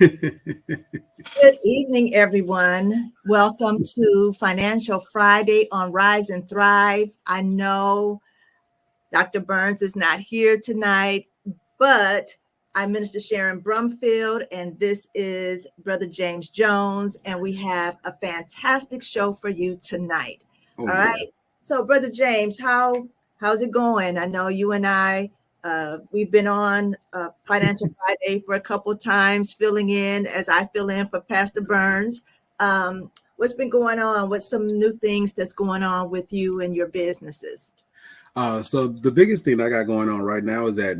Good evening, everyone. Welcome to Financial Friday on Rise and Thrive. I know Dr. Burns is not here tonight, but I'm Minister Sharon Brumfield, and this is Brother James Jones, and we have a fantastic show for you tonight. Oh All yeah. right. So, Brother James, how's it going? I know you and I we've been on Financial Friday for a couple times, filling in as I fill in for Pastor Burns. What's been going on? What's some new things that's going on with you and your businesses? So the biggest thing I got going on right now is that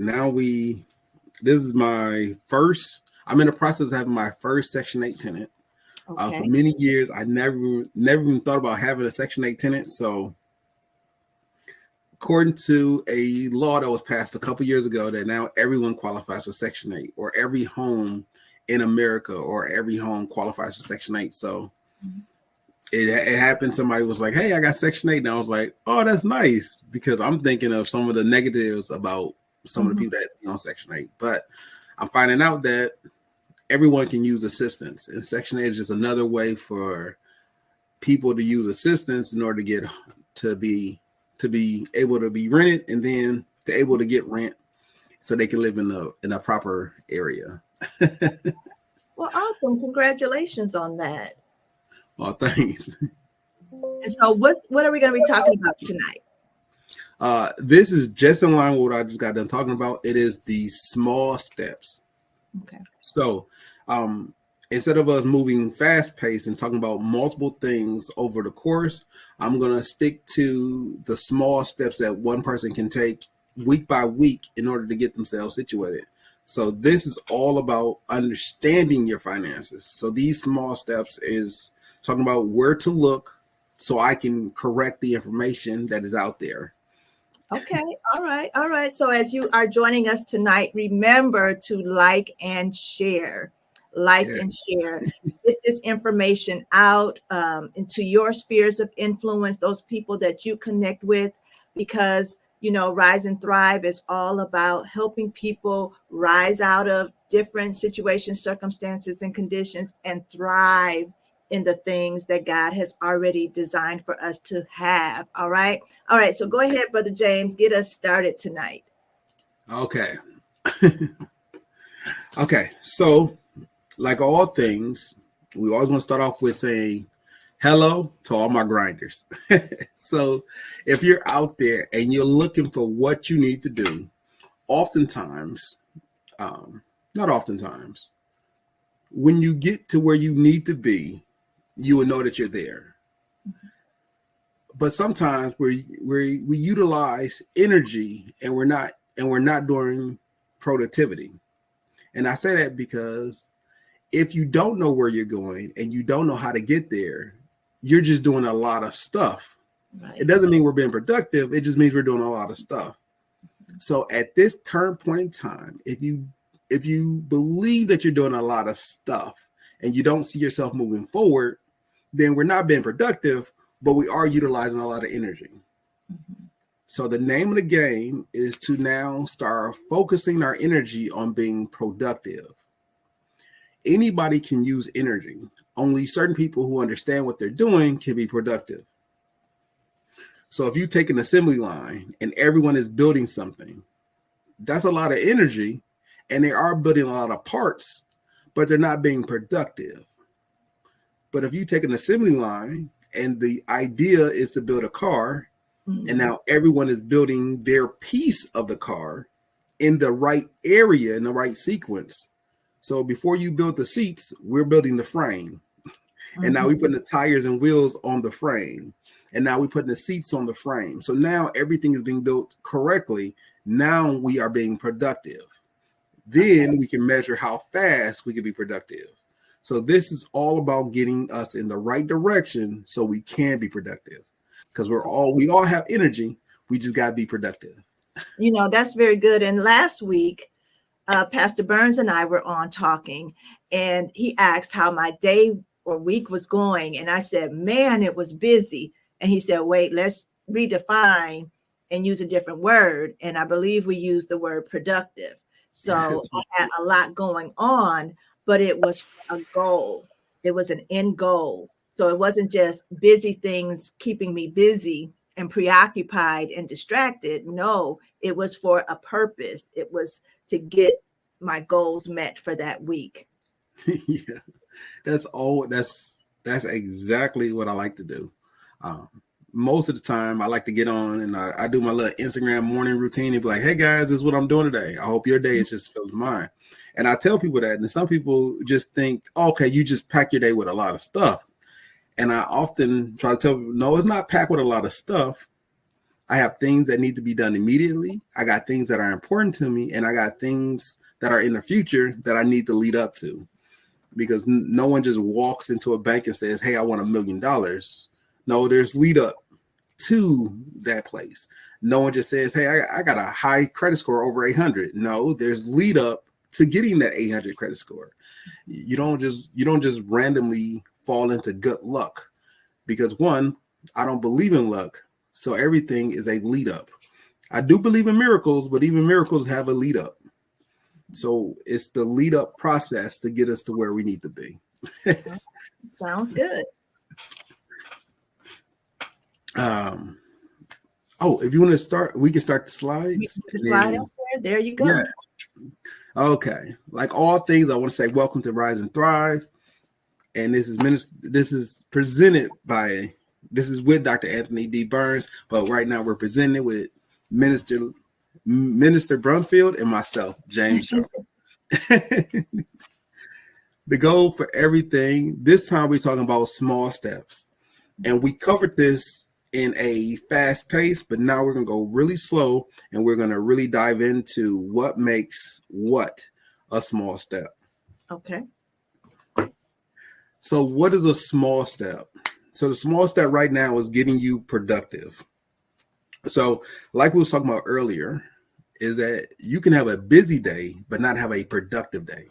this is my first. I'm in the process of having my first Section 8 tenant. Okay. For many years, I never even thought about having a Section 8 tenant. So, according to a law that was passed a couple years ago, that now everyone qualifies for Section 8, or every home in America or every home qualifies for Section 8. So. It happened. Somebody was like, "Hey, I got Section 8," and I was like, "Oh, that's nice," because I'm thinking of some of the negatives about some of the people that are on Section 8. But I'm finding out that everyone can use assistance, and Section 8 is just another way for people to use assistance in order to get to be able to be rented, and then to able to get rent, so they can live in a proper area. Well, awesome! Congratulations on that. Well, thanks. And so, what are we going to be talking about tonight? This is just in line with what I just got done talking about. It is the small steps. Okay. So instead of us moving fast paced and talking about multiple things over the course, I'm going to stick to the small steps that one person can take week by week in order to get themselves situated. So this is all about understanding your finances. So these small steps is talking about where to look so I can correct the information that is out there. Okay. All right. So as you are joining us tonight, remember to like and share. And share. Get this information out into your spheres of influence, those people that you connect with, because Rise and Thrive is all about helping people rise out of different situations, circumstances, and conditions and thrive in the things that God has already designed for us to have. All right. So go ahead, Brother James, get us started tonight. Okay. Okay. So, like all things, we always want to start off with saying hello to all my grinders. So if you're out there and you're looking for what you need to do, oftentimes, not oftentimes, when you get to where you need to be, you will know that you're there. But sometimes we utilize energy and we're not doing productivity. And I say that because if you don't know where you're going and you don't know how to get there, you're just doing a lot of stuff. Right. It doesn't mean we're being productive. It just means we're doing a lot of stuff. So at this current point in time, if you believe that you're doing a lot of stuff and you don't see yourself moving forward, then we're not being productive, but we are utilizing a lot of energy. Mm-hmm. So the name of the game is to now start focusing our energy on being productive. Anybody can use energy. Only certain people who understand what they're doing can be productive. So if you take an assembly line and everyone is building something, that's a lot of energy, and they are building a lot of parts, but they're not being productive. But if you take an assembly line and the idea is to build a car, and now everyone is building their piece of the car in the right area, in the right sequence. So before you build the seats, we're building the frame. And now we're putting the tires and wheels on the frame. And now we're putting the seats on the frame. So now everything is being built correctly. Now we are being productive. Then we can measure how fast we can be productive. So this is all about getting us in the right direction so we can be productive. Because we all have energy. We just got to be productive. That's very good. And last week, Pastor Burns and I were on talking, and he asked how my day or week was going. And I said, man, it was busy. And he said, wait, let's redefine and use a different word. And I believe we used the word productive. So yes. I had a lot going on. but it was a goal. It was an end goal. So it wasn't just busy things keeping me busy and preoccupied and distracted. No, it was for a purpose. It was to get my goals met for that week. Yeah, that's exactly what I like to do. Um, Most of the time I like to get on and I do my little Instagram morning routine and be like, hey guys, this is what I'm doing today. I hope your day is just filled with mine. And I tell people that, and some people just think, oh, okay, you just pack your day with a lot of stuff. And I often try to tell people, no, it's not packed with a lot of stuff. I have things that need to be done immediately. I got things that are important to me, and I got things that are in the future that I need to lead up to. Because no one just walks into a bank and says, hey, I want $1 million. No, there's lead up to that place. No one just says, hey, I got a high credit score over 800. No, there's lead up to getting that 800 credit score. You don't just randomly fall into good luck, because one, I don't believe in luck. So everything is a lead up. I do believe in miracles, but even miracles have a lead up. So it's the lead up process to get us to where we need to be. Sounds good. If you want to start, we can start the slides. The slide up there you go. Yeah. Okay. Like all things, I want to say welcome to Rise and Thrive. And this is with Dr. Anthony D. Burns, but right now we're presenting with Minister Brumfield and myself, James Shaw. The goal for everything, this time we're talking about small steps. And we covered this in a fast pace, but now we're going to go really slow and we're going to really dive into what makes what a small step. Okay. So what is a small step? So the small step right now is getting you productive. So like we was talking about earlier, is that you can have a busy day, but not have a productive day.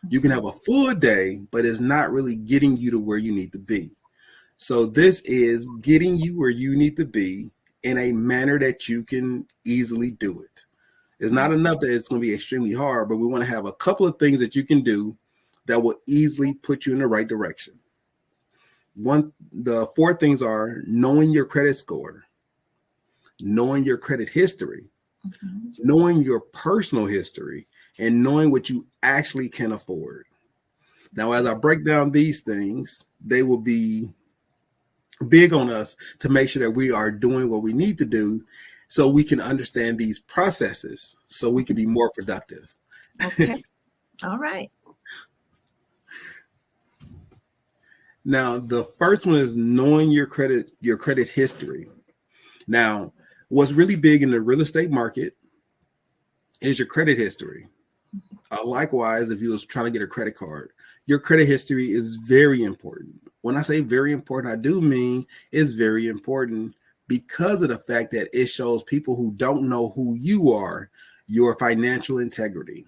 You can have a full day, but it's not really getting you to where you need to be. So this is getting you where you need to be in a manner that you can easily do it. It's not enough that it's going to be extremely hard, but we want to have a couple of things that you can do that will easily put you in the right direction. The 4 things are knowing your credit score, knowing your credit history, knowing your personal history, and knowing what you actually can afford. Now, as I break down these things, they will be big on us to make sure that we are doing what we need to do so we can understand these processes so we can be more productive. Okay. All right. Now, the first one is knowing your credit history. Now, what's really big in the real estate market is your credit history. Likewise, if you was trying to get a credit card, your credit history is very important. When I say very important, I do mean it's very important because of the fact that it shows people who don't know who you are, your financial integrity.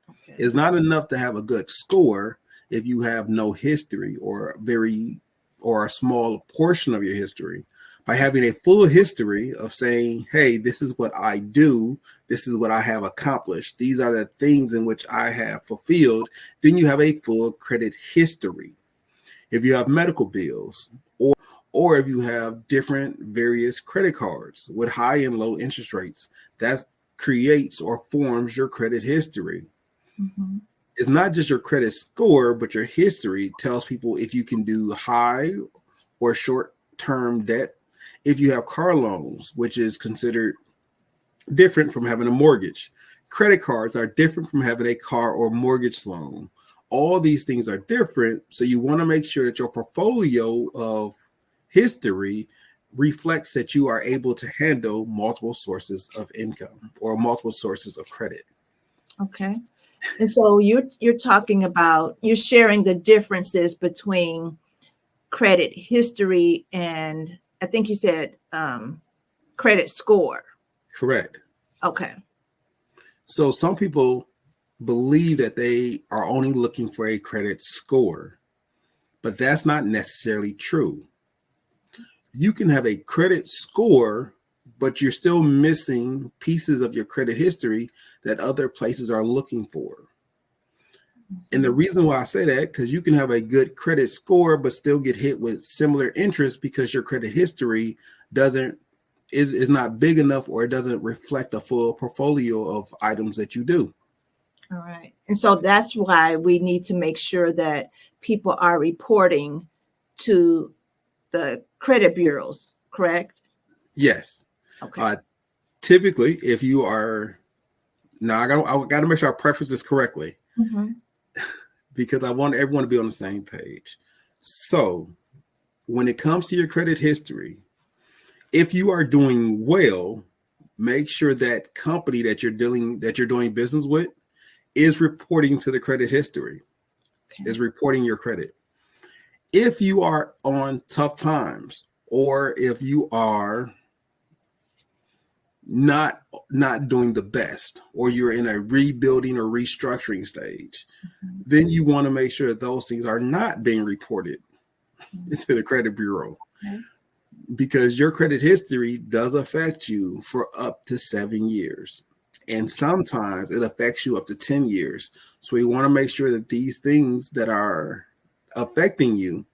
Okay. It's not enough to have a good score if you have no history or a small portion of your history. By having a full history of saying, hey, this is what I do, this is what I have accomplished, these are the things in which I have fulfilled, then you have a full credit history. If you have medical bills or if you have different various credit cards with high and low interest rates, that creates or forms your credit history. Mm-hmm. It's not just your credit score, but your history tells people if you can do high or short-term debt. If you have car loans, which is considered different from having a mortgage. Credit cards are different from having a car or mortgage loan. All these things are different. So you want to make sure that your portfolio of history reflects that you are able to handle multiple sources of income or multiple sources of credit. Okay. And so you're talking about, you're sharing the differences between credit history and I think you said credit score. Correct. Okay. So some people believe that they are only looking for a credit score, but that's not necessarily true. You can have a credit score, but you're still missing pieces of your credit history that other places are looking for. And the reason why I say that, because you can have a good credit score, but still get hit with similar interest because your credit history is not big enough, or it doesn't reflect a full portfolio of items that you do. All right. And so that's why we need to make sure that people are reporting to the credit bureaus, correct? Yes. Okay. Typically, if you are now, I got to make sure I preface this correctly, because I want everyone to be on the same page. So, when it comes to your credit history, if you are doing well, make sure that company that you're doing business with is reporting to the credit history, is reporting your credit. If you are on tough times, or if you are not doing the best, or you're in a rebuilding or restructuring stage, then you want to make sure that those things are not being reported to the credit bureau, because your credit history does affect you for up to 7 years, and sometimes it affects you up to 10 years. So we want to make sure that these things that are affecting you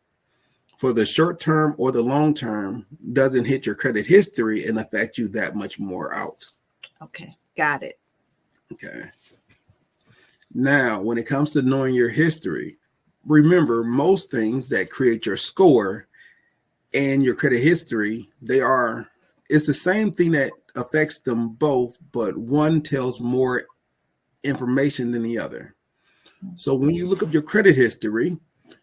for the short term or the long term doesn't hit your credit history and affect you that much more out. Okay, got it. Okay. Now, when it comes to knowing your history, remember, most things that create your score and your credit history, it's the same thing that affects them both, but one tells more information than the other. So when you look up your credit history,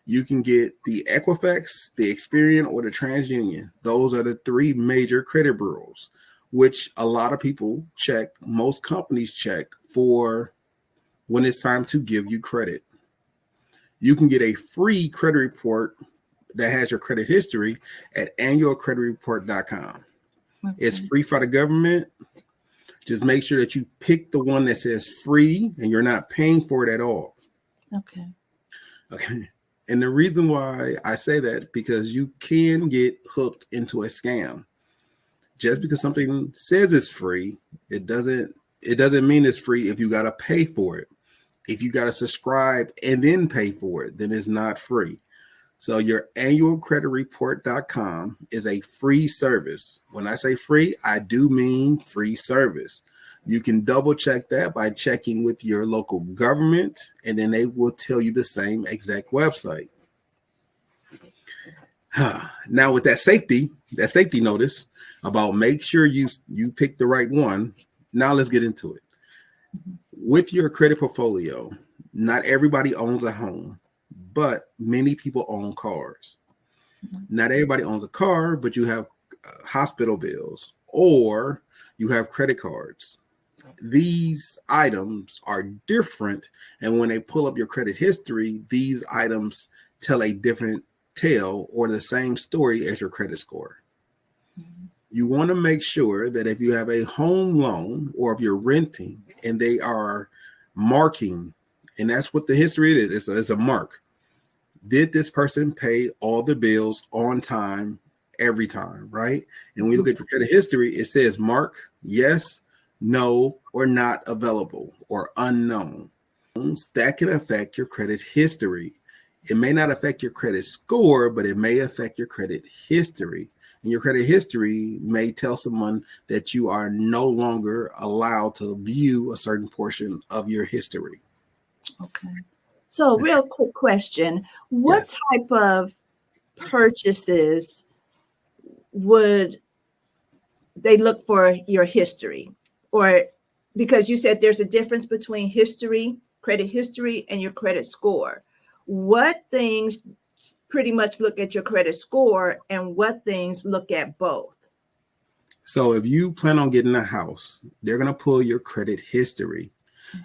you can get the Equifax, the Experian, or the TransUnion. Those are the 3 major credit bureaus, which a lot of people check, most companies check for when it's time to give you credit. You can get a free credit report that has your credit history at annualcreditreport.com. It's free for the government. Just make sure that you pick the one that says free and you're not paying for it at all. Okay. And the reason why I say that, because you can get hooked into a scam. Just because something says it's free, it doesn't mean it's free if you got to pay for it. If you got to subscribe and then pay for it, then it's not free. So your annualcreditreport.com is a free service. When I say free, I do mean free service. You can double check that by checking with your local government, and then they will tell you the same exact website. Now, with that safety notice about make sure you pick the right one. Now let's get into it. With your credit portfolio, not everybody owns a home, but many people own cars. Not everybody owns a car, but you have hospital bills, or you have credit cards. These items are different, and when they pull up your credit history, these items tell a different tale or the same story as your credit score. You want to make sure that if you have a home loan, or if you're renting and they are marking, and that's what the history is, it's a mark. Did this person pay all the bills on time every time, right? And when we look at your credit history, it says mark, yes, no, or not available, or unknown. That can affect your credit history. It may not affect your credit score, but it may affect your credit history. And your credit history may tell someone that you are no longer allowed to view a certain portion of your history. Okay. So real quick question. What type of purchases would they look for your history? Or because you said there's a difference between history, credit history, and your credit score. What things pretty much look at your credit score, and what things look at both? So if you plan on getting a house, they're going to pull your credit history.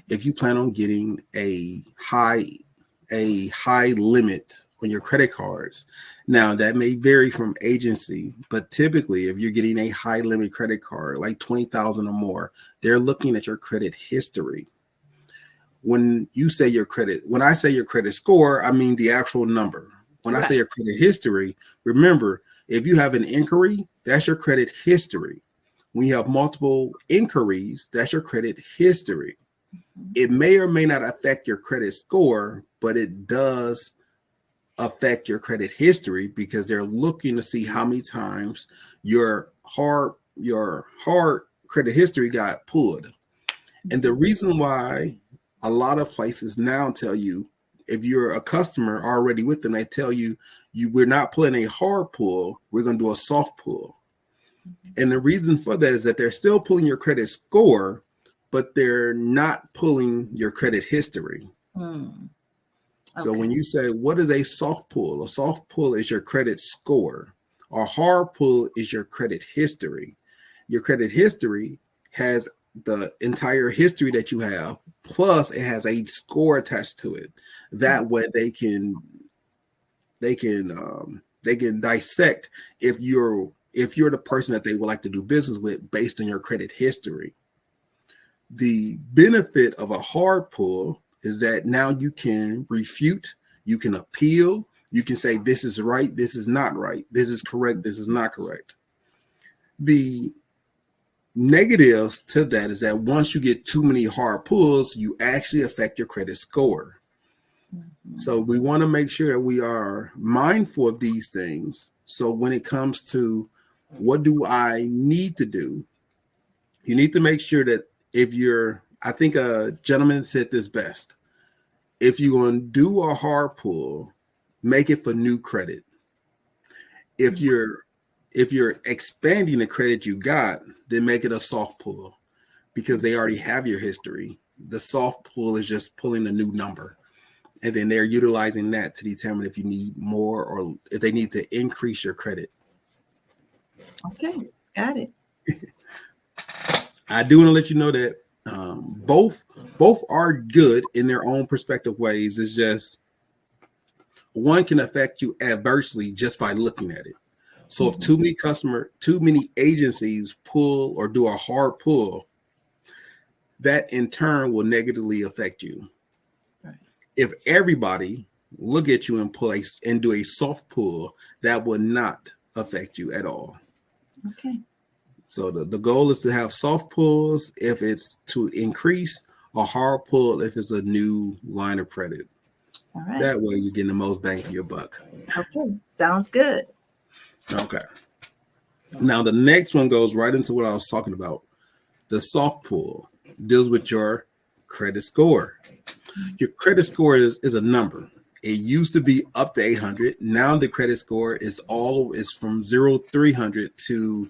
If you plan on getting a high limit on your credit cards, now that may vary from agency, but typically if you're getting a high limit credit card, like 20,000 or more, they're looking at your credit history. When I say your credit score, I mean the actual number. When I say your credit history, remember, if you have an inquiry, that's your credit history. When you have multiple inquiries, that's your credit history. It may or may not affect your credit score, but it does affect your credit history because they're looking to see how many times your hard credit history got pulled. And the reason why a lot of places now tell you, if you're a customer already with them, they tell you, we're not pulling a hard pull, we're going to do a soft pull. And the reason for that is that they're still pulling your credit score, but they're not pulling your credit history. Okay. So when you say, what is a soft pull? A soft pull is your credit score. A hard pull is your credit history. Your credit history has the entire history that you have, plus it has a score attached to it. That way they can dissect if you're the person that they would like to do business with based on your credit history. The benefit of a hard pull is that now you can refute, you can appeal, you can say this is right, this is not right, this is correct, this is not correct. The negatives to that is that once you get too many hard pulls, you actually affect your credit score. So we want to make sure that we are mindful of these things. So when it comes to what do I need to do, you need to make sure that I think a gentleman said this best. If you're going to do a hard pull, make it for new credit. If you're expanding the credit you got, then make it a soft pull because they already have your history. The soft pull is just pulling a new number. And then they're utilizing that to determine if you need more or if they need to increase your credit. Okay, got it. I do want to let you know that both are good in their own perspective ways. It's just one can affect you adversely just by looking at it. So if too many agencies pull or do a hard pull, that in turn will negatively affect you. Right. If everybody look at you and do a soft pull, that will not affect you at all. Okay. So the goal is to have soft pulls if it's to increase, or hard pull if it's a new line of credit. All right. That way you're getting the most bang for your buck. Okay, sounds good. Okay. Now the next one goes right into what I was talking about. The soft pull deals with your credit score. Your credit score is a number. It used to be up to 800. Now the credit score is from 300 to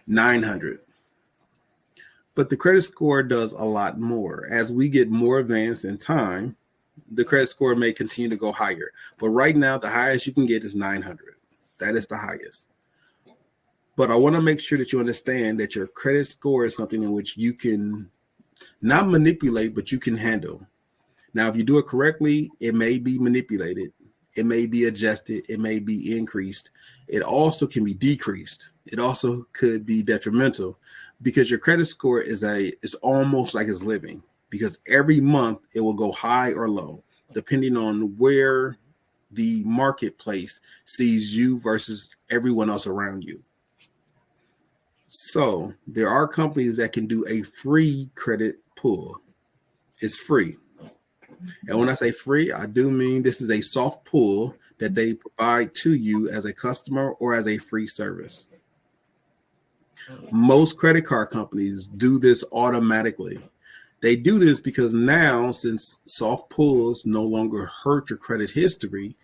900. But the credit score does a lot more. As we get more advanced in time, the credit score may continue to go higher. But right now, the highest you can get is 900. That is the highest. But I want to make sure that you understand that your credit score is something in which you can not manipulate, but you can handle. Now, if you do it correctly, it may be manipulated. It may be adjusted. It may be increased. It also can be decreased. It also could be detrimental because your credit score is almost like it's living, because every month it will go high or low depending on where the marketplace sees you versus everyone else around you. So there are companies that can do a free credit pull. It's free. And when I say free, I do mean this is a soft pull that they provide to you as a customer or as a free service. Most credit card companies do this automatically. They do this because now, since soft pulls no longer hurt your credit history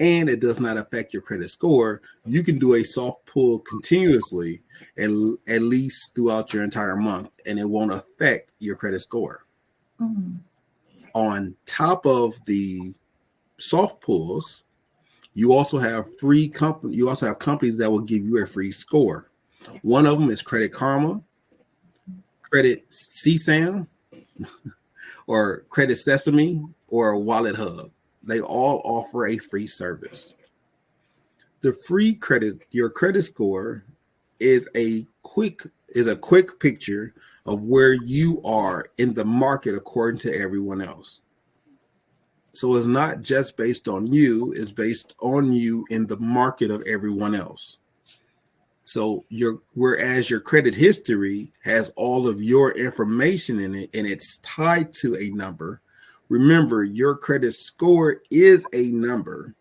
and it does not affect your credit score, you can do a soft pull continuously, at least throughout your entire month, and it won't affect your credit score. Mm-hmm. On top of the soft pulls, you also have companies that will give you a free score. One of them is Credit Karma, Credit CSAM, or Credit Sesame, or Wallet Hub. They all offer a free service. Your credit score is a quick picture of where you are in the market according to everyone else. So it's not just based on you, it's based on you in the market of everyone else. So whereas your credit history has all of your information in it and it's tied to a number, remember your credit score is a number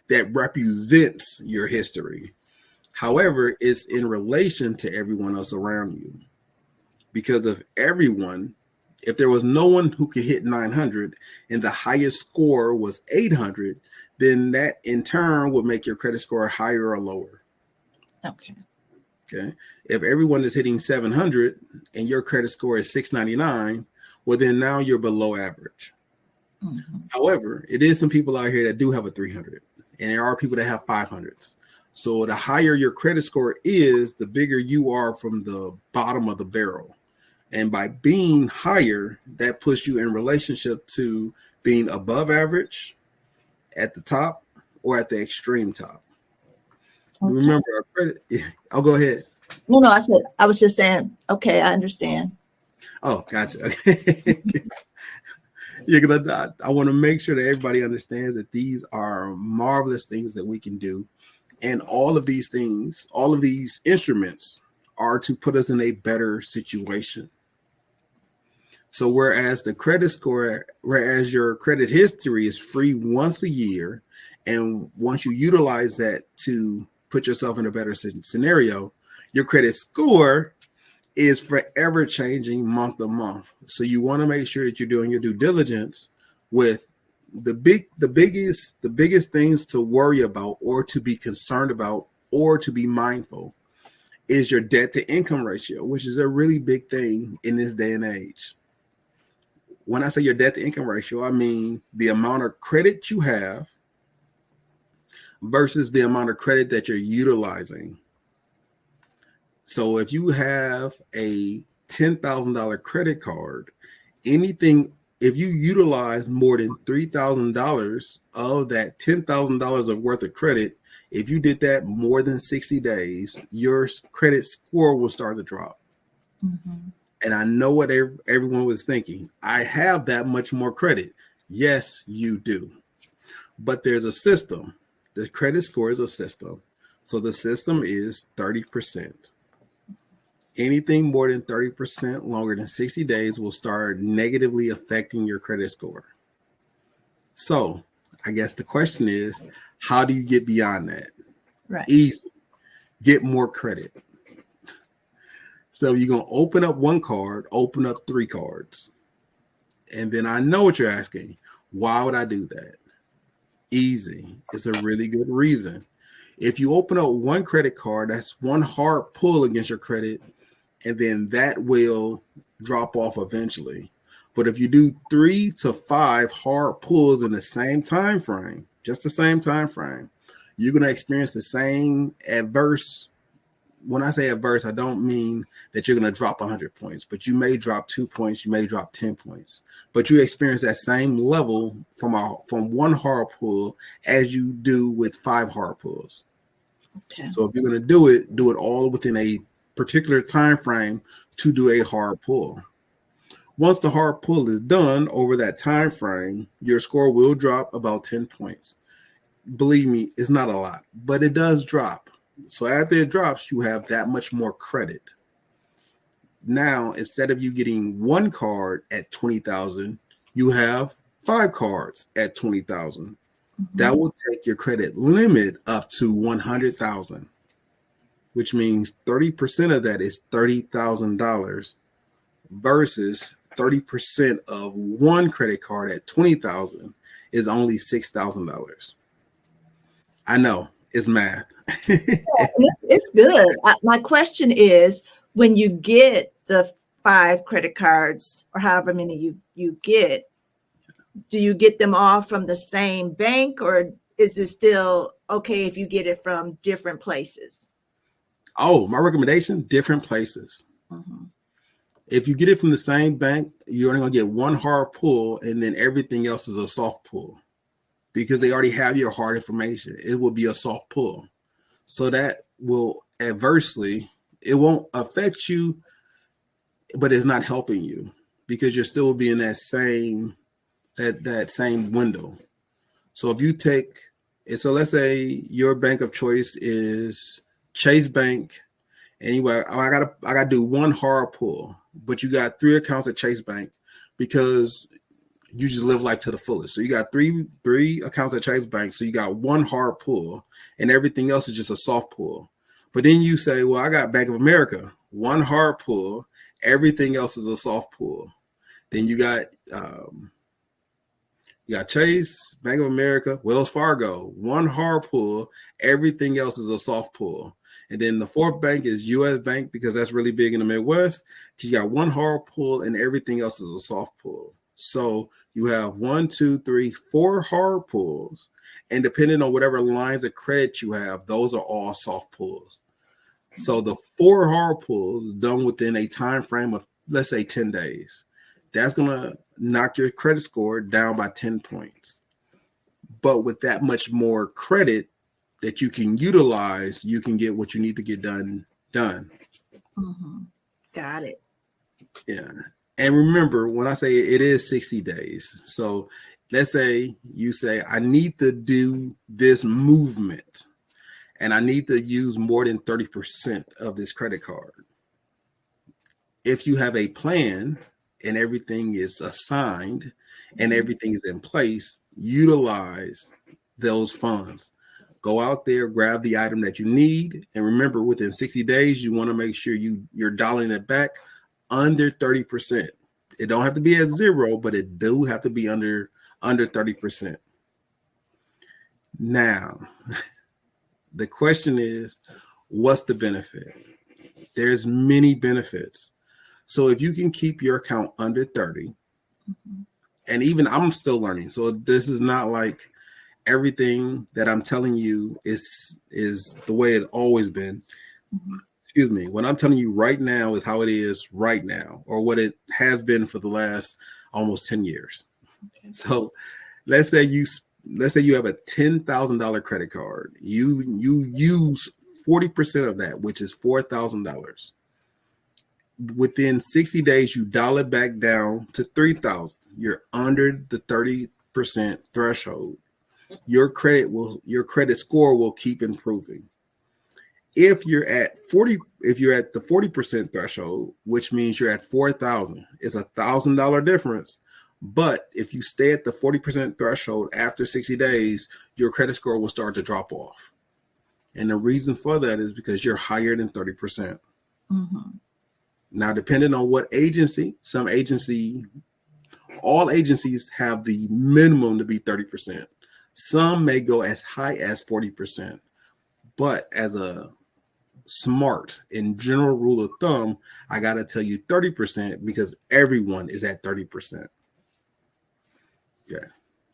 that represents your history. However, it's in relation to everyone else around you. Because of everyone, if there was no one who could hit 900 and the highest score was 800, then that in turn would make your credit score higher or lower. Okay. Okay. If everyone is hitting 700 and your credit score is 699, well, then now you're below average. Mm-hmm. However, it is some people out here that do have a 300, and there are people that have 500s. So the higher your credit score is, the bigger you are from the bottom of the barrel. And by being higher, that puts you in relationship to being above average at the top or at the extreme top. Okay. Remember, our credit. I'll go ahead. No, I was just saying, okay, I understand. Oh, gotcha. Yeah, because I want to make sure that everybody understands that these are marvelous things that we can do. And all of these things, all of these instruments are to put us in a better situation. So whereas your credit history is free once a year, and once you utilize that to put yourself in a better scenario, your credit score is forever changing month to month. So you want to make sure that you're doing your due diligence with the biggest things to worry about or to be concerned about or to be mindful is your debt to income ratio, which is a really big thing in this day and age. When I say your debt to income ratio, I mean the amount of credit you have versus the amount of credit that you're utilizing. So if you have a $10,000 credit card, if you utilize more than $3,000 of that $10,000 of worth of credit, if you did that more than 60 days, your credit score will start to drop. Mm-hmm. And I know what everyone was thinking. I have that much more credit. Yes, you do. But there's a system. The credit score is a system. So the system is 30%. Anything more than 30% longer than 60 days will start negatively affecting your credit score. So I guess the question is, how do you get beyond that? Right. Easy. Get more credit. So you're going to open up one card, open up 3 cards. And then I know what you're asking. Why would I do that? Easy. It's a really good reason. If you open up one credit card, that's one hard pull against your credit, and then that will drop off eventually. But if you do 3 to 5 hard pulls in the same time frame, just the same time frame, you're going to experience the same adverse. When I say adverse, I don't mean that you're going to drop 100 points, but you may drop 2 points, you may drop 10 points, but you experience that same level from one hard pull as you do with 5 hard pulls. Okay. So if you're going to do it all within a particular time frame to do a hard pull. Once the hard pull is done over that time frame, your score will drop about 10 points. Believe me, it's not a lot, but it does drop. So after it drops, you have that much more credit. Now, instead of you getting one card at 20,000, you have 5 cards at 20,000. Mm-hmm. That will take your credit limit up to 100,000, which means 30% of that is $30,000 versus 30% of one credit card at 20,000 is only $6,000. I know it's math. It's good. My question is, when you get the 5 credit cards or however many you get, do you get them all from the same bank, or is it still okay if you get it from different places? Oh, my recommendation, different places. Mm-hmm. If you get it from the same bank, you're only going to get one hard pull, and then everything else is a soft pull because they already have your hard information. It will be a soft pull. So that will it won't affect you, but it's not helping you because you're still being that same window. So if you let's say your bank of choice is Chase Bank. Anyway, I gotta do one hard pull, but you got 3 accounts at Chase Bank because you just live life to the fullest. So you got three accounts at Chase Bank. So you got one hard pull, and everything else is just a soft pull. But then you say, well, I got Bank of America, one hard pull, everything else is a soft pull. Then you got Chase, Bank of America, Wells Fargo, one hard pull, everything else is a soft pull. And then the fourth bank is U.S. Bank because that's really big in the Midwest. You got one hard pull and everything else is a soft pull. So you have 1, 2, 3, 4 hard pulls. And depending on whatever lines of credit you have, those are all soft pulls. So the 4 hard pulls done within a time frame of, let's say, 10 days. That's going to knock your credit score down by 10 points. But with that much more credit that you can utilize, you can get what you need to get done. Mm-hmm. Got it. Yeah. And remember, when I say it is 60 days. So let's say you say, I need to do this movement and I need to use more than 30% of this credit card. If you have a plan and everything is assigned and everything is in place, utilize those funds. Go out there, grab the item that you need. And remember, within 60 days, you want to make sure you're dialing it back under 30%. It don't have to be at 0, but it do have to be under 30%. Now, the question is, what's the benefit? There's many benefits. So if you can keep your account under 30, and even I'm still learning. So this is not like everything that I'm telling you is the way it's always been. Excuse me. What I'm telling you right now is how it is right now, or what it has been for the last almost 10 years. Okay. So let's say you have a $10,000 credit card. You use 40% of that, which is $4,000. Within 60 days, you dial it back down to $3,000. You're under the 30% threshold. Your credit score will keep improving. If you're at the 40% threshold, which means you're at 4,000, it's $1,000 difference. But if you stay at the 40% threshold after 60 days, your credit score will start to drop off. And the reason for that is because you're higher than 30%. Mm-hmm. Now, depending on what agency, all agencies have the minimum to be 30%. Some may go as high as 40%. But as a smart and general rule of thumb, I got to tell you 30% because everyone is at 30%. Yeah.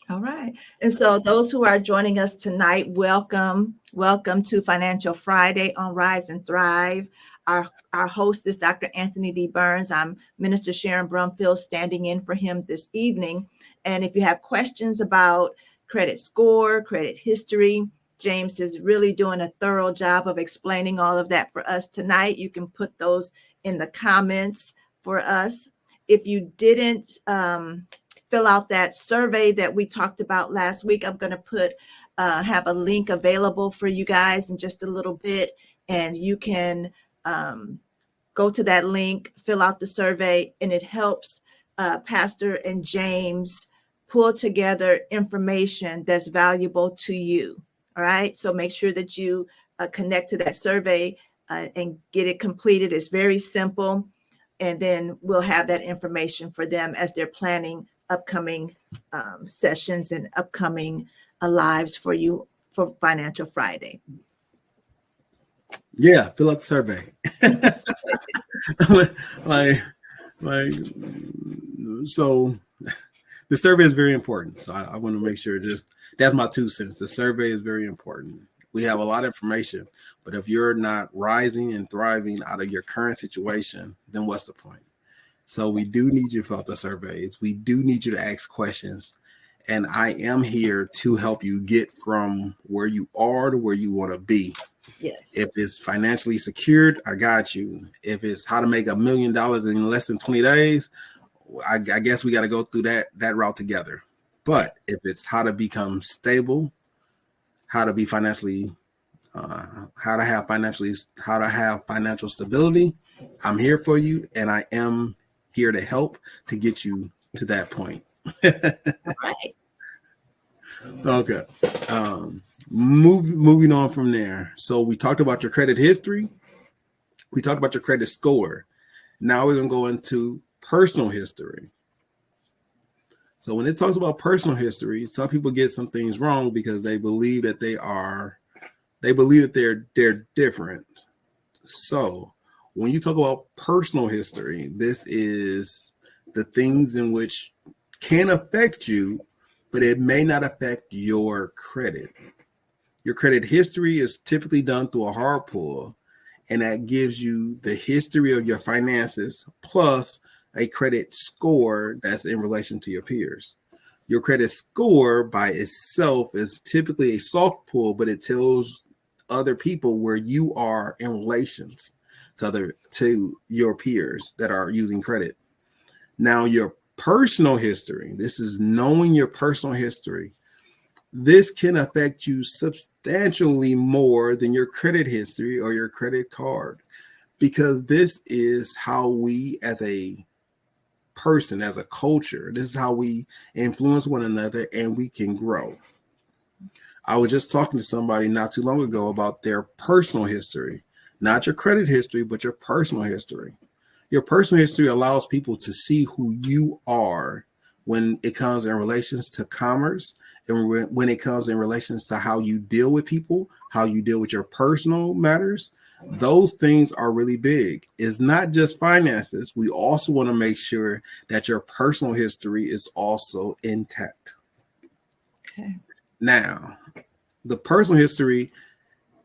All right. And so those who are joining us tonight, welcome to Financial Friday on Rise and Thrive. Our host is Dr. Anthony D. Burns. I'm Minister Sharon Brumfield standing in for him this evening. And if you have questions about credit score, credit history, James is really doing a thorough job of explaining all of that for us tonight. You can put those in the comments for us. If you didn't fill out that survey that we talked about last week, I'm going to have a link available for you guys in just a little bit, and you can go to that link, fill out the survey, and it helps Pastor and James pull together information that's valuable to you. All right. So make sure that you connect to that survey and get it completed. It's very simple. And then we'll have that information for them as they're planning upcoming sessions and upcoming lives for you for Financial Friday. Yeah, fill out the survey. So the survey is very important. So I want to make sure that's my 2 cents. The survey is very important. We have a lot of information, but if you're not rising and thriving out of your current situation, then what's the point? So we do need you to fill out the surveys. We do need you to ask questions. And I am here to help you get from where you are to where you want to be. Yes. If it's financially secured, I got you. If it's how to make $1 million in less than 20 days, I guess we got to go through that route together. But if it's how to become stable, how to be financially how to have financial stability. I'm here for you, and I am here to help to get you to that point. All right. Okay. Moving on from there. So we talked about your credit history. We talked about your credit score. Now we're going to go into personal history. So when it talks about personal history, some people get some things wrong because they believe that they're different. So when you talk about personal history, this is the things in which can affect you, but it may not affect your credit. Your credit history is typically done through a hard pull, and that gives you the history of your finances plus a credit score that's in relation to your peers. Your credit score by itself is typically a soft pull, but it tells other people where you are in relations to your peers that are using credit. Now, your personal history, this is knowing your personal history. This can affect you substantially more than your credit history or your credit card, because this is how we as a person, as a culture, this is how we influence one another and we can grow. I was just talking to somebody not too long ago about their personal history, not your credit history, but your personal history. Your personal history allows people to see who you are when it comes in relations to commerce, and when it comes in relations to how you deal with people, how you deal with your personal matters. Those things are really big. It's not just finances. We also want to make sure that your personal history is also intact. Okay. Now, the personal history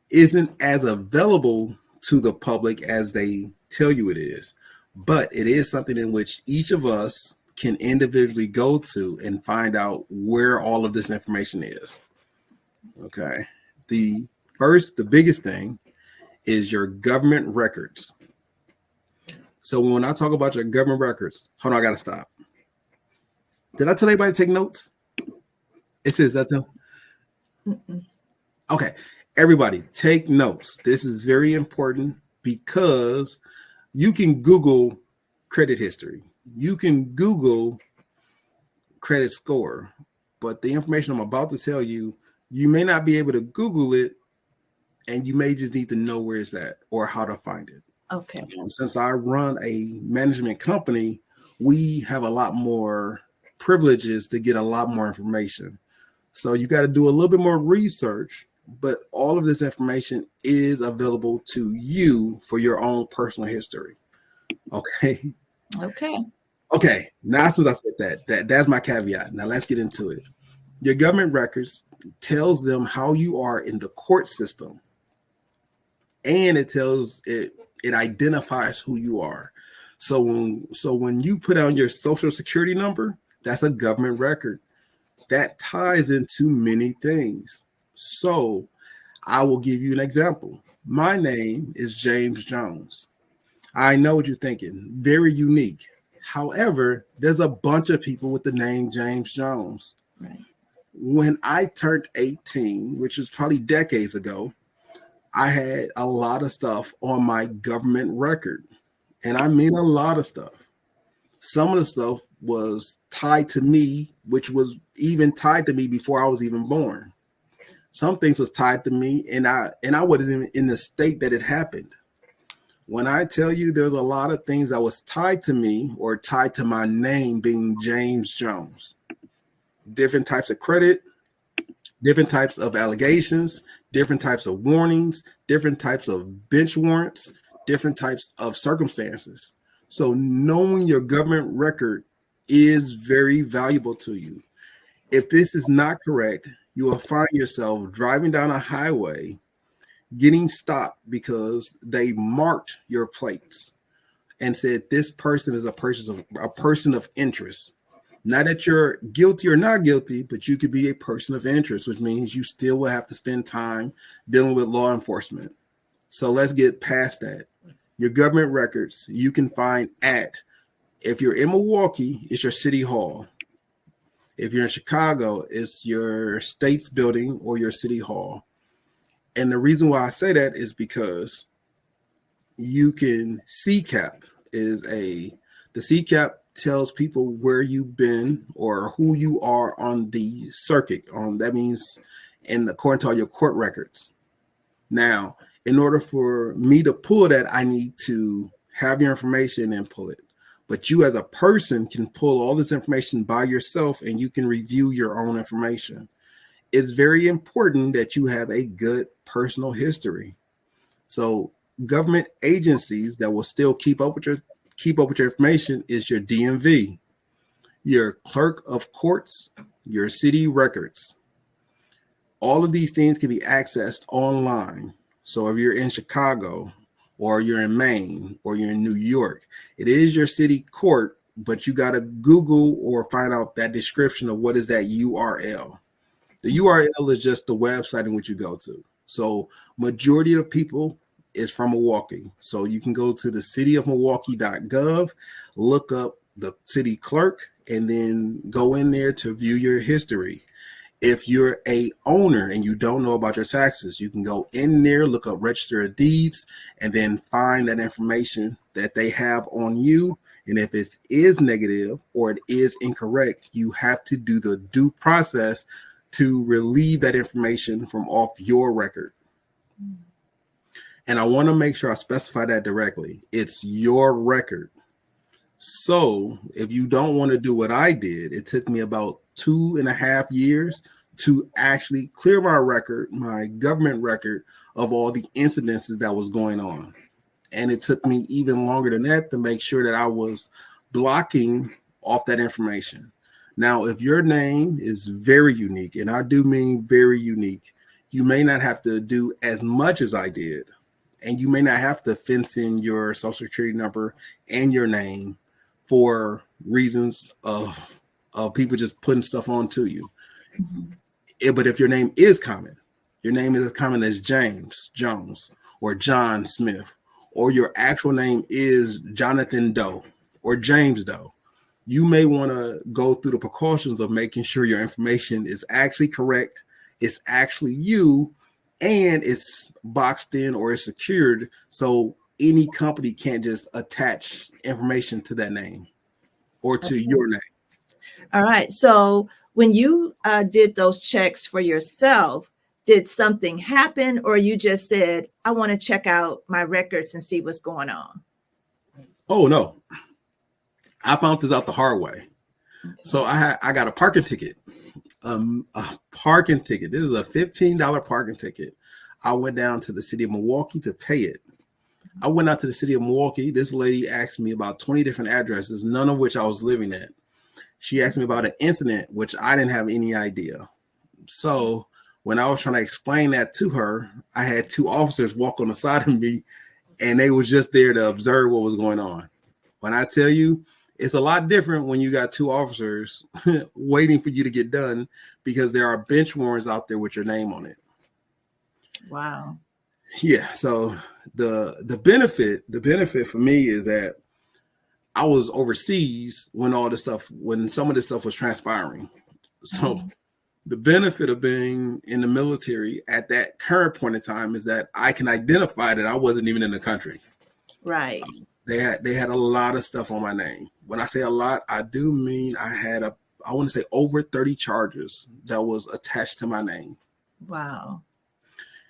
isn't as available to the public as they tell you it is, but it is something in which each of us can individually go to and find out where all of this information is. Okay. The biggest thing is your government records. So when I talk about your government records, hold on, I got to stop. Did I tell anybody to take notes? It says that's him. Okay. Everybody take notes. This is very important because you can Google credit history. You can Google credit score, but the information I'm about to tell you, you may not be able to Google it, and you may just need to know where it's at or how to find it. Okay. Since I run a management company, we have a lot more privileges to get a lot more information. So you got to do a little bit more research, but all of this information is available to you for your own personal history. Okay. Okay. Okay. Now, since I said that's my caveat. Now let's get into it. Your government records tells them how you are in the court system, and it identifies who you are. So when you put on your social security number, that's a government record. That ties into many things. So I will give you an example. My name is James Jones. I know what you're thinking. Very unique. However, there's a bunch of people with the name James Jones. Right. When I turned 18, which was probably decades ago, I had a lot of stuff on my government record. And I mean a lot of stuff. Some of the stuff was tied to me, which was even tied to me before I was even born. Some things was tied to me, and I wasn't even in the state that it happened. When I tell you there's a lot of things that was tied to me or tied to my name being James Jones. Different types of credit, different types of allegations, different types of warnings, different types of bench warrants, different types of circumstances. So knowing your government record is very valuable to you. If this is not correct, you will find yourself driving down a highway, getting stopped because they marked your plates and said this person is a person of interest. Not that you're guilty or not guilty, but you could be a person of interest, which means you still will have to spend time dealing with law enforcement. So let's get past that. Your government records you can find if you're in Milwaukee, it's your city hall. If you're in Chicago, it's your state's building or your city hall. And the reason why I say that is because you can CCAP the CCAP tells people where you've been or who you are on the circuit. That means according to all your court records. Now, in order for me to pull that, I need to have your information and pull it. But you as a person can pull all this information by yourself and you can review your own information. It's very important that you have a good personal history. So government agencies that will still keep up with your information is your DMV, your clerk of courts, your city records. All of these things can be accessed online. So if you're in Chicago or you're in Maine or you're in New York, it is your city court, but you got to Google or find out that description of what is that URL. The URL is just the website in which you go to. So majority of people is from Milwaukee. So you can go to the cityofmilwaukee.gov, look up the city clerk, and then go in there to view your history. If you're a owner and you don't know about your taxes, you can go in there, look up Register of Deeds, and then find that information that they have on you. And if it is negative or it is incorrect, you have to do the due process to relieve that information from off your record. And I want to make sure I specify that directly. It's your record. So if you don't want to do what I did, it took me about 2.5 years to actually clear my record, my government record of all the incidences that was going on. And it took me even longer than that to make sure that I was blocking off that information. Now, if your name is very unique, and I do mean very unique, you may not have to do as much as I did. And you may not have to fence in your social security number and your name for reasons of people just putting stuff onto you. Mm-hmm. But if your name is common, your name is as common as James Jones or John Smith, or your actual name is Jonathan Doe or James Doe, you may want to go through the precautions of making sure your information is actually correct, it's actually you, and it's boxed in or it's secured, so any company can't just attach information to that name or to your name. All right. So when you did those checks for yourself, did something happen, or you just said, I want to check out my records and see what's going on? Oh, no. I found this out the hard way. Okay. So I got a parking ticket. A parking ticket. This is a $15 parking ticket. I went down to the city of Milwaukee to pay it. I went out to the city of Milwaukee. This lady asked me about 20 different addresses, none of which I was living at. She asked me about an incident, which I didn't have any idea. So when I was trying to explain that to her, I had 2 officers walk on the side of me, and they was just there to observe what was going on. When I tell you, it's a lot different when you got 2 officers waiting for you to get done, because there are bench warrants out there with your name on it. Wow. Yeah. So the benefit for me is that I was overseas when some of this stuff was transpiring. So the benefit of being in the military at that current point in time is that I can identify that I wasn't even in the country. Right. They had a lot of stuff on my name. When I say a lot, I do mean I want to say over 30 charges that was attached to my name. Wow.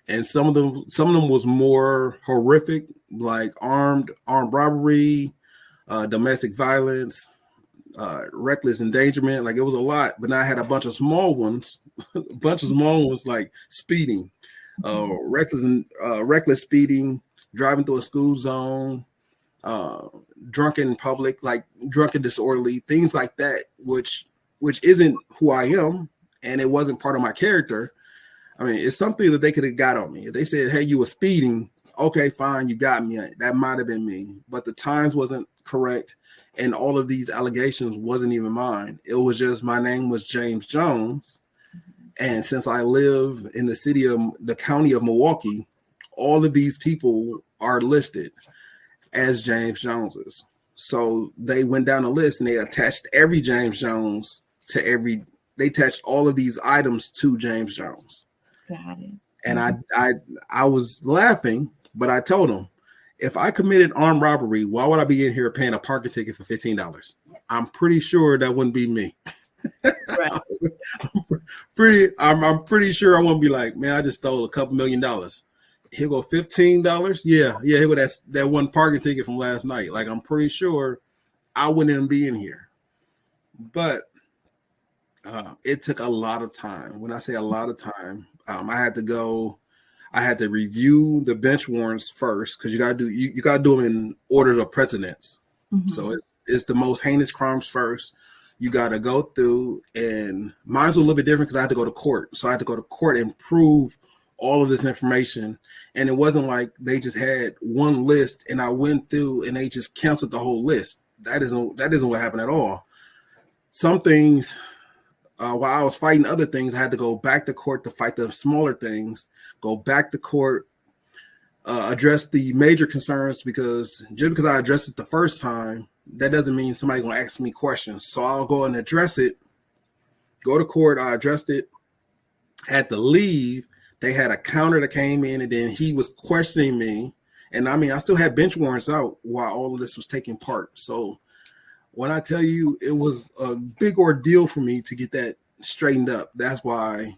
And some of them was more horrific, like armed robbery, domestic violence, reckless endangerment. Like, it was a lot, but I had a bunch of small ones, like speeding, reckless speeding, driving through a school zone, drunken in public, like drunken disorderly, things like that, which isn't who I am, and it wasn't part of my character. I mean, it's something that they could have got on me. If they said, hey, you were speeding, okay, fine, you got me. That might have been me. But the times wasn't correct, and all of these allegations wasn't even mine. It was just my name was James Jones. And since I live in the county of Milwaukee, all of these people are listed as James Joneses. So they went down the list and they attached every James Jones they attached all of these items to James Jones. Got it. And I was laughing, but I told him, if I committed armed robbery, why would I be in here paying a parking ticket for $15? I'm pretty sure that wouldn't be me. Right. I'm pretty sure I won't be like, man, I just stole a couple $1,000,000. Here go $15. Yeah, here go that one parking ticket from last night. Like, I'm pretty sure I wouldn't even be in here. But it took a lot of time. When I say a lot of time, I had to review the bench warrants first, because you gotta do them in order of precedence. Mm-hmm. So it's the most heinous crimes first. You got to go through, and mine's a little bit different because I had to go to court. So I had to go to court and prove all of this information. And it wasn't like they just had one list and I went through and they just canceled the whole list. That isn't what happened at all. Some things, while I was fighting other things, I had to go back to court to fight the smaller things, go back to court, address the major concerns, because just because I addressed it the first time, that doesn't mean somebody's going to ask me questions. So I'll go and address it, go to court. I addressed it, had to leave. They had a counter that came in, and then he was questioning me. And I mean, I still had bench warrants out while all of this was taking part. So when I tell you it was a big ordeal for me to get that straightened up, that's why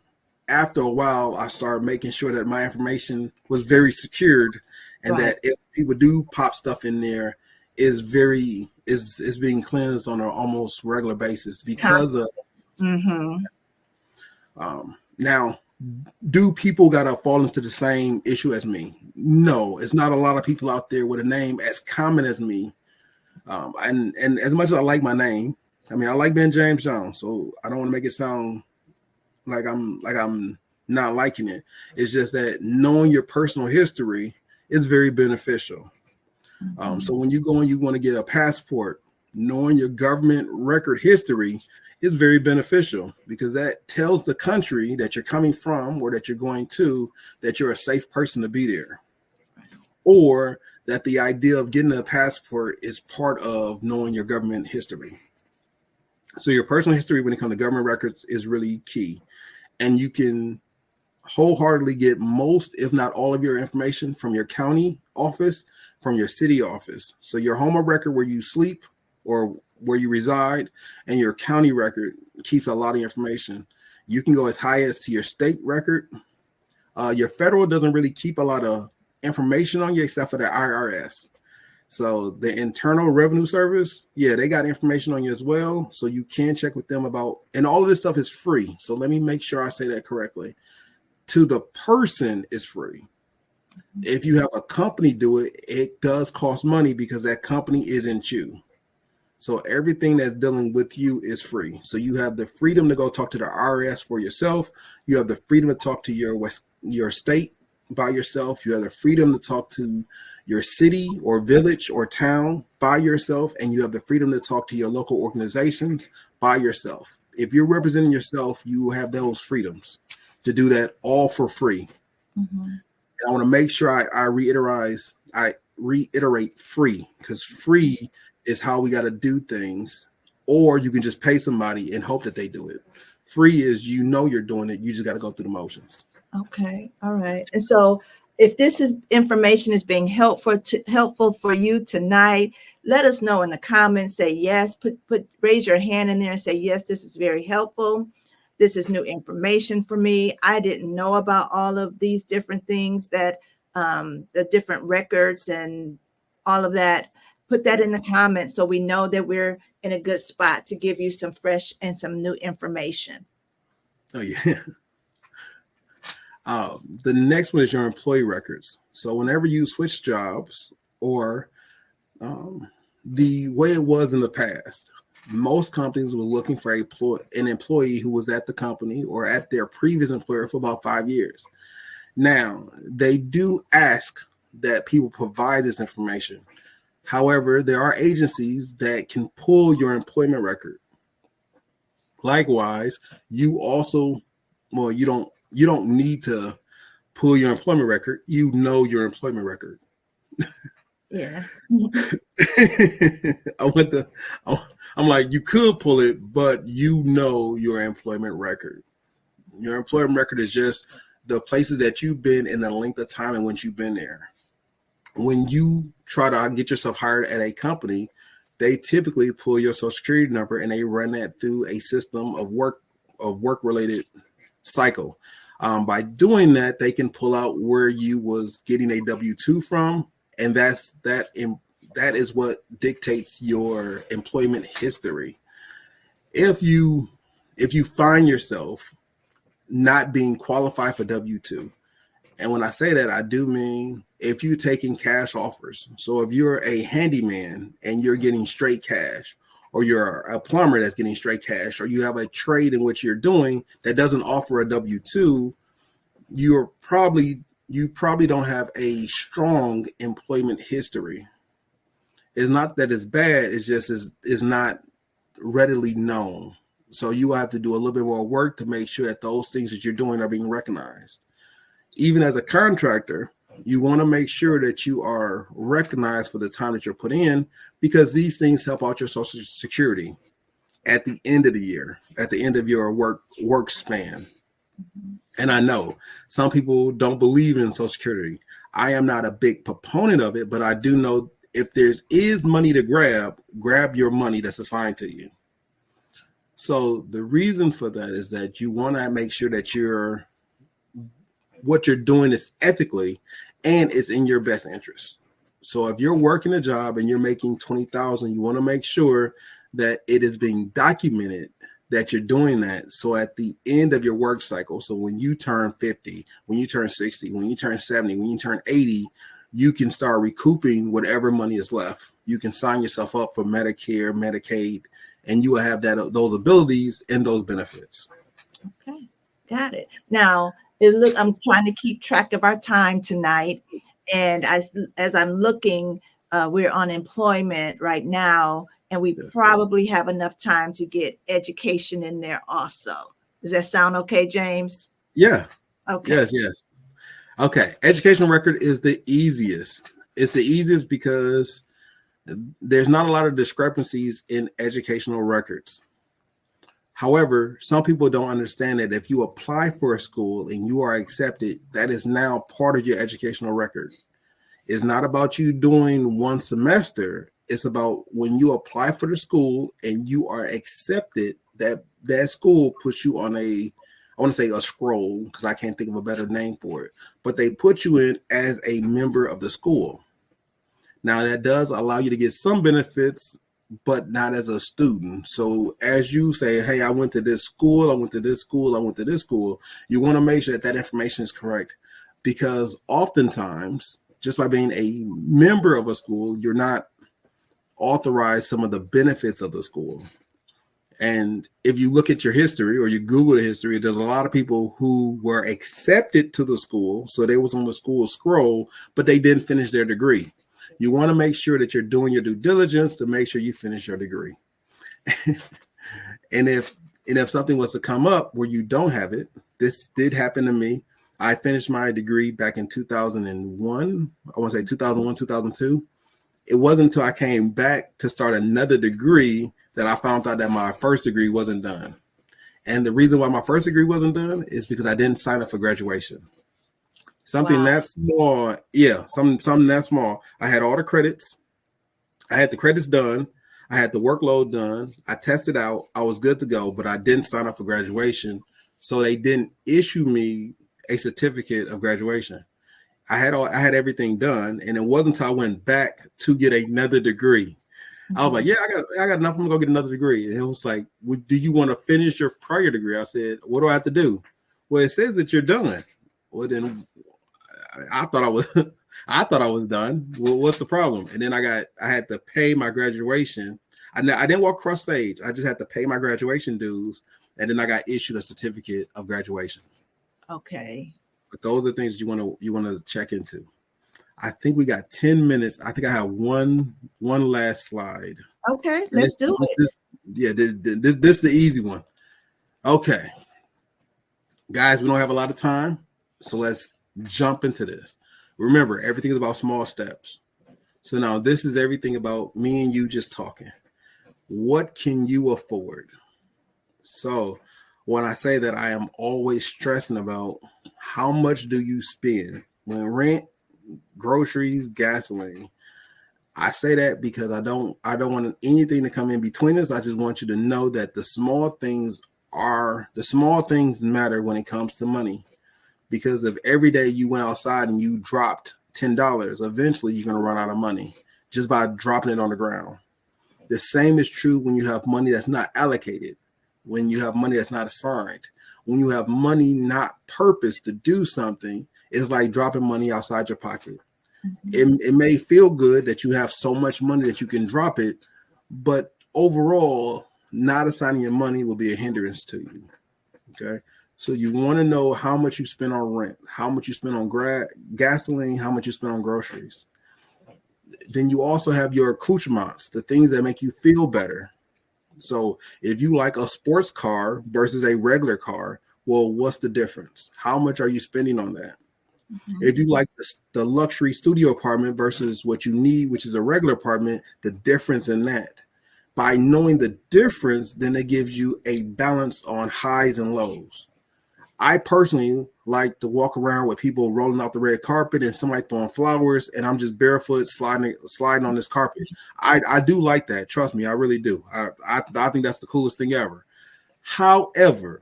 after a while I started making sure that my information was very secured, and that if people do pop stuff in there, is being cleansed on an almost regular basis because of now, do people gotta fall into the same issue as me? No, it's not a lot of people out there with a name as common as me. And as much as I like my name, I mean, I like Ben James Jones, so I don't want to make it sound like I'm not liking it. It's just that knowing your personal history is very beneficial. So when you go and you want to get a passport, knowing your government record history is very beneficial, because that tells the country that you're coming from or that you're going to, that you're a safe person to be there, or that the idea of getting a passport is part of knowing your government history. So your personal history when it comes to government records is really key. And you can wholeheartedly get most, if not all, of your information from your county office, from your city office. So your home of record where you sleep or where you reside, and your county record keeps a lot of information. You can go as high as to your state record. Your federal doesn't really keep a lot of information on you except for the IRS. So the Internal Revenue Service, they got information on you as well. So you can check with them about, and all of this stuff is free. So let me make sure I say that correctly. To the person is free. If you have a company do it, it does cost money because that company isn't you. So everything that's dealing with you is free. So you have the freedom to go talk to the IRS for yourself. You have the freedom to talk to your state by yourself. You have the freedom to talk to your city or village or town by yourself. And you have the freedom to talk to your local organizations by yourself. If you're representing yourself, you have those freedoms to do that all for free. And I want to make sure I reiterate free, because free is how we got to do things. Or you can just pay somebody and hope that they do it. Free is, you're doing it. You just got to go through the motions. Okay. All right. And so if this information is being helpful for you tonight, let us know in the comments. Say yes, raise your hand in there and say, yes, this is very helpful. This is new information for me. I didn't know about all of these different things, that the different records and all of that. Put that in the comments so we know that we're in a good spot to give you some fresh and some new information. Oh, yeah. The next one is your employee records. So whenever you switch jobs, or the way it was in the past, most companies were looking for an employee who was at the company or at their previous employer for about 5 years. Now, they do ask that people provide this information. However, there are agencies that can pull your employment record. Likewise, you don't need to pull your employment record. You know your employment record. Yeah. I'm like, you could pull it, but you know your employment record. Your employment record is just the places that you've been in the length of time and when you've been there. When you try to get yourself hired at a company, they typically pull your social security number and they run that through a system of work related cycle. By doing that, they can pull out where you was getting a W-2 from, and that is what dictates your employment history. If you find yourself not being qualified for W-2, and when I say that, I do mean if you're taking cash offers. So if you're a handyman and you're getting straight cash, or you're a plumber that's getting straight cash, or you have a trade in which you're doing that doesn't offer a W-2, you probably don't have a strong employment history. It's not that it's bad, it's just it's not readily known. So you have to do a little bit more work to make sure that those things that you're doing are being recognized. Even as a contractor, you want to make sure that you are recognized for the time that you're put in, because these things help out your Social Security at the end of the year, at the end of your work span. And I know some people don't believe in Social Security. I am not a big proponent of it, but I do know if there is money to grab your money that's assigned to you. So the reason for that is that you want to make sure that what you're doing is ethically and it's in your best interest. So if you're working a job and you're making $20,000, you want to make sure that it is being documented that you're doing that. So at the end of your work cycle, so when you turn 50, when you turn 60, when you turn 70, when you turn 80, you can start recouping whatever money is left. You can sign yourself up for Medicare, Medicaid, and you will have those abilities and those benefits. Okay, got it. Now, I'm trying to keep track of our time tonight, and as I'm looking, we're on employment right now, and we probably have enough time to get education in there also. Does that sound okay, James? Yeah. Okay. Yes. Okay. Educational record is the easiest. It's the easiest because there's not a lot of discrepancies in educational records. However, some people don't understand that if you apply for a school and you are accepted, that is now part of your educational record. It's not about you doing one semester. It's about when you apply for the school and you are accepted, that school puts you on I want to say a scroll, because I can't think of a better name for it, but they put you in as a member of the school. Now that does allow you to get some benefits, but not as a student. So as you say, hey, I went to this school, I went to this school, I went to this school, you want to make sure that information is correct, because oftentimes, just by being a member of a school, you're not authorized some of the benefits of the school. And if you look at your history or you Google the history, there's a lot of people who were accepted to the school, so they was on the school scroll, but they didn't finish their degree. You want to make sure that you're doing your due diligence to make sure you finish your degree. And if something was to come up where you don't have it, this did happen to me. I finished my degree back in 2001. I want to say 2001, 2002. It wasn't until I came back to start another degree that I found out that my first degree wasn't done. And the reason why my first degree wasn't done is because I didn't sign up for graduation. Something that small. Yeah, something that small. I had all the credits. I had the credits done. I had the workload done. I tested out. I was good to go, but I didn't sign up for graduation. So they didn't issue me a certificate of graduation. I had everything done, and it wasn't until I went back to get another degree. I was like, yeah, I got enough. I'm gonna go get another degree. And it was like, well, do you want to finish your prior degree? I said, what do I have to do? Well, it says that you're done. Well, then I thought I was done. Well, what's the problem? And then I had to pay my graduation. I didn't walk across stage. I just had to pay my graduation dues, and then I got issued a certificate of graduation. Okay. But those are things you want to check into. I think we got 10 minutes. I think I have one last slide. Okay, let's do it. This is the easy one. Okay. Guys, we don't have a lot of time, so let's jump into this. Remember, everything is about small steps. So now this is everything about me and you just talking. What can you afford? So when I say that, I am always stressing about how much do you spend when rent, groceries, gasoline? I say that because I don't want anything to come in between us. I just want you to know that the small things matter when it comes to money. Because if every day you went outside and you dropped $10, eventually you're going to run out of money just by dropping it on the ground. The same is true when you have money that's not allocated, when you have money that's not assigned, when you have money not purposed to do something. It's like dropping money outside your pocket. It may feel good that you have so much money that you can drop it, but overall, not assigning your money will be a hindrance to you. Okay. So you want to know how much you spend on rent, how much you spend on gasoline, how much you spend on groceries. Then you also have your accoutrements, the things that make you feel better. So if you like a sports car versus a regular car, well, what's the difference? How much are you spending on that? If you like the luxury studio apartment versus what you need, which is a regular apartment, the difference in that. By knowing the difference, then it gives you a balance on highs and lows. I personally like to walk around with people rolling out the red carpet and somebody throwing flowers, and I'm just barefoot sliding on this carpet. I do like that. Trust me, I really do. I think that's the coolest thing ever. However,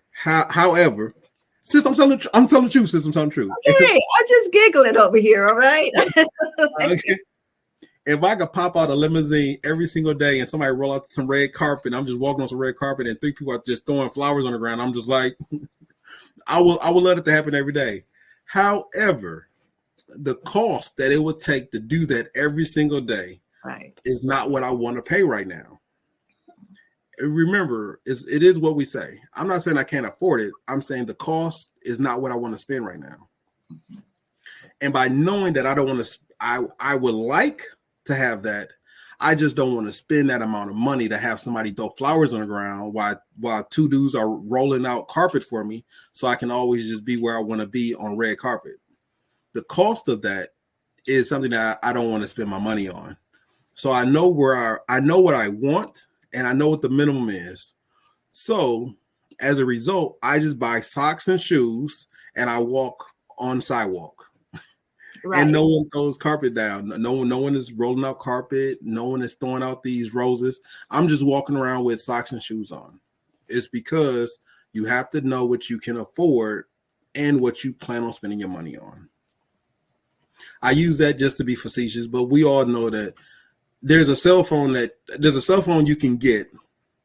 since I'm telling the truth, since I'm telling the truth. Okay, I'm just giggling over here. All right. Okay. If I could pop out a limousine every single day and somebody roll out some red carpet, I'm just walking on some red carpet and 3 people are just throwing flowers on the ground, I'm just like, I will let it happen every day. However, the cost that it would take to do that every single day is not what I want to pay right now. Remember, it is what we say. I'm not saying I can't afford it. I'm saying the cost is not what I want to spend right now. And by knowing that I don't want to, I would like to have that. I just don't want to spend that amount of money to have somebody throw flowers on the ground while 2 dudes are rolling out carpet for me, so I can always just be where I want to be on red carpet. The cost of that is something that I don't want to spend my money on. So I know what I want, and I know what the minimum is. So as a result, I just buy socks and shoes, and I walk on the sidewalk. Right. And no one throws carpet down. No one is rolling out carpet. No one is throwing out these roses. I'm just walking around with socks and shoes on. It's because you have to know what you can afford and what you plan on spending your money on. I use that just to be facetious, but we all know that there's a cell phone you can get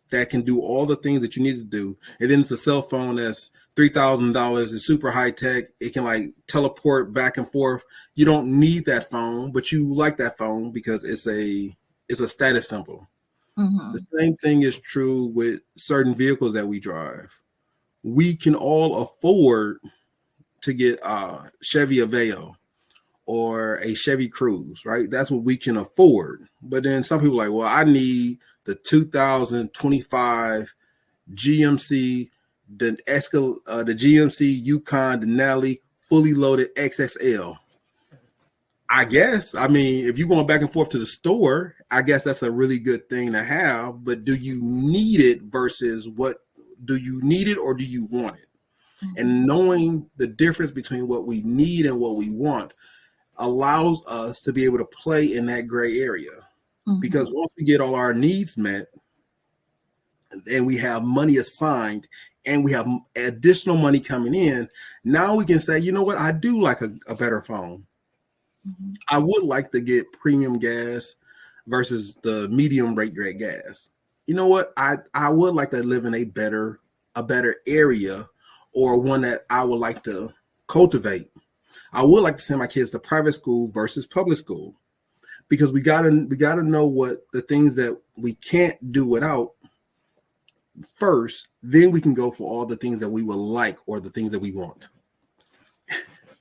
that can do all the things that you need to do. And then it's a cell phone that's $3,000. It's super high tech. It can like teleport back and forth. You don't need that phone, but you like that phone because it's a status symbol. Mm-hmm. The same thing is true with certain vehicles that we drive. We can all afford to get a Chevy Aveo or a Chevy Cruze, right? That's what we can afford. But then some people are like, well, I need the 2025 GMC, the GMC Yukon Denali fully loaded XXL. I guess, I mean, if you're going back and forth to the store, I guess that's a really good thing to have. But do you need it versus do you need it or do you want it? Mm-hmm. And knowing the difference between what we need and what we want allows us to be able to play in that gray area. Mm-hmm. Because once we get all our needs met and we have money assigned and we have additional money coming in, now we can say, you know what, I do like a better phone. Mm-hmm. I would like to get premium gas versus the medium rate grade gas. You know what, I would like to live in a better area, or one that I would like to cultivate. I would like to send my kids to private school versus public school, because we gotta know what the things that we can't do without first. Then we can go for all the things that we would like or the things that we want.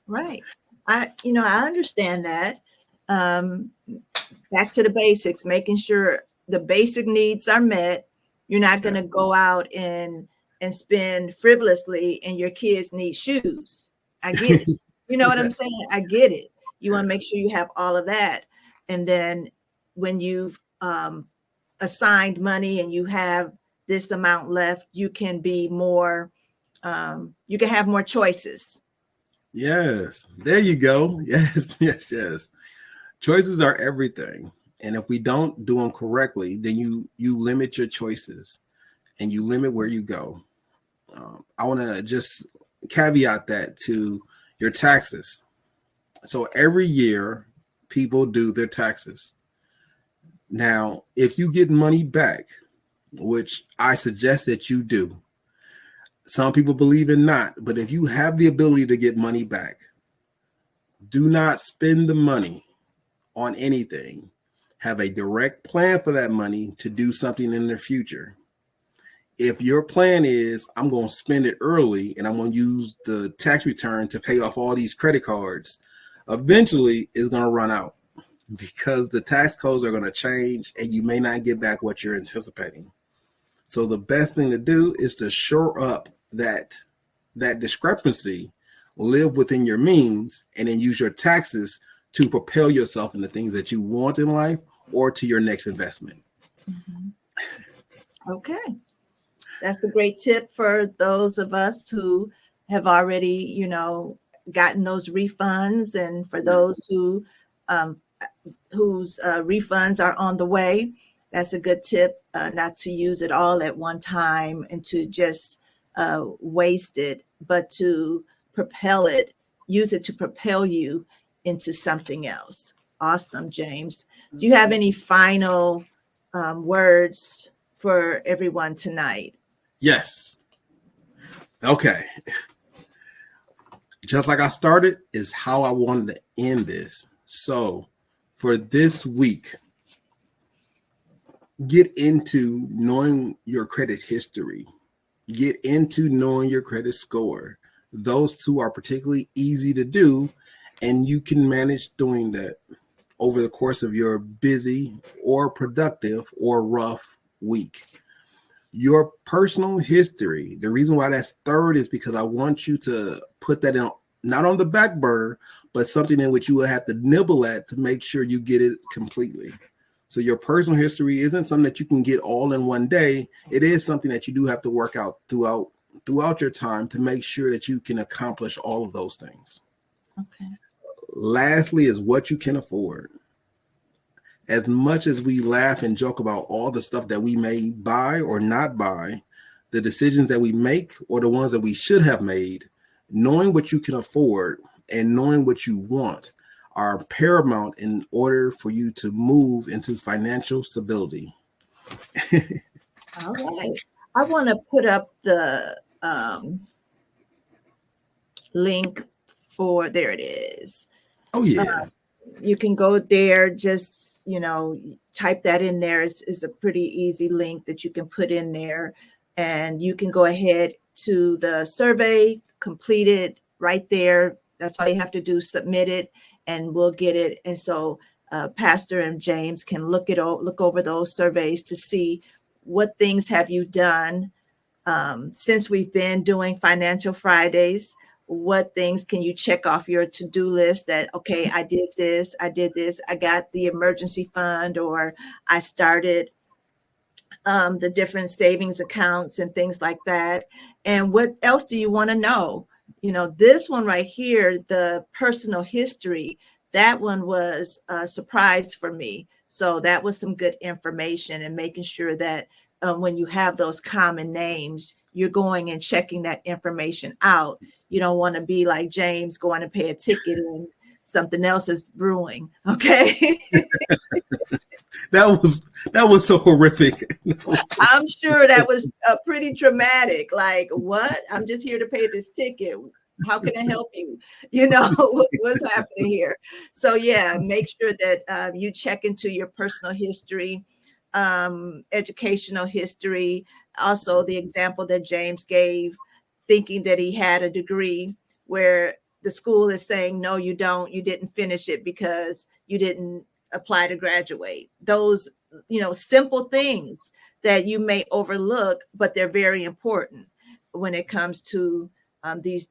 Right. I understand that. Back to the basics, making sure the basic needs are met. You're not going to go out and spend frivolously, and your kids need shoes. I get it. You know what I'm saying? I get it. You want to make sure you have all of that. And then when you've assigned money and you have this amount left, you can be more, you can have more choices. Yes, there you go. Yes, yes, yes. Choices are everything, and if we don't do them correctly, then you limit your choices and you limit where you go. I want to just caveat that to your taxes. So every year, people do their taxes. Now, if you get money back, which I suggest that you do, some people believe in not, but if you have the ability to get money back, do not spend the money on anything. Have a direct plan for that money to do something in the future. If your plan is, I'm going to spend it early and I'm going to use the tax return to pay off all these credit cards, eventually it's going to run out because the tax codes are going to change and you may not get back what you're anticipating. So the best thing to do is to shore up that discrepancy, live within your means, and then use your taxes to propel yourself in the things that you want in life or to your next investment. Mm-hmm. Okay. That's a great tip for those of us who have already, gotten those refunds, and for those um, whose refunds are on the way. That's a good tip, not to use it all at one time and to just waste it, but to propel it, use it to propel you into something else. Awesome, James. Do you have any final words for everyone tonight? Yes. Okay. Just like I started is how I wanted to end this. So for this week, get into knowing your credit history. Get into knowing your credit score. Those two are particularly easy to do, and you can manage doing that over the course of your busy or productive or rough week. Your personal history, the reason why that's third is because I want you to put that in, not on the back burner, but something in which you will have to nibble at to make sure you get it completely. So your personal history isn't something that you can get all in one day. It is something that you do have to work out throughout your time to make sure that you can accomplish all of those things. Okay. Lastly is what you can afford. As much as we laugh and joke about all the stuff that we may buy or not buy, the decisions that we make or the ones that we should have made, knowing what you can afford and knowing what you want are paramount in order for you to move into financial stability. All right. I want to put up the link for, there it is. Oh, yeah. You can go there, just, type that in there. Is a pretty easy link that you can put in there. And you can go ahead to the survey, complete it right there. That's all you have to do, submit it, and we'll get it. And so Pastor and James can look over those surveys to see what things have you done since we've been doing Financial Fridays. What things can you check off your to-do list that, okay, I did this, I got the emergency fund, or I started the different savings accounts and things like that. And what else do you want to know? This one right here, the personal history, that one was a surprise for me. So that was some good information, and making sure that when you have those common names, you're going and checking that information out. You don't want to be like James, going to pay a ticket and something else is brewing. Okay. That was so horrific. I'm sure that was pretty traumatic. Like, what? I'm just here to pay this ticket. How can I help you? What's happening here? So yeah, make sure that you check into your personal history, educational history. Also, the example that James gave, thinking that he had a degree, where the school is saying, no, you don't. You didn't finish it because you didn't apply to graduate. Those, simple things that you may overlook, but they're very important when it comes to these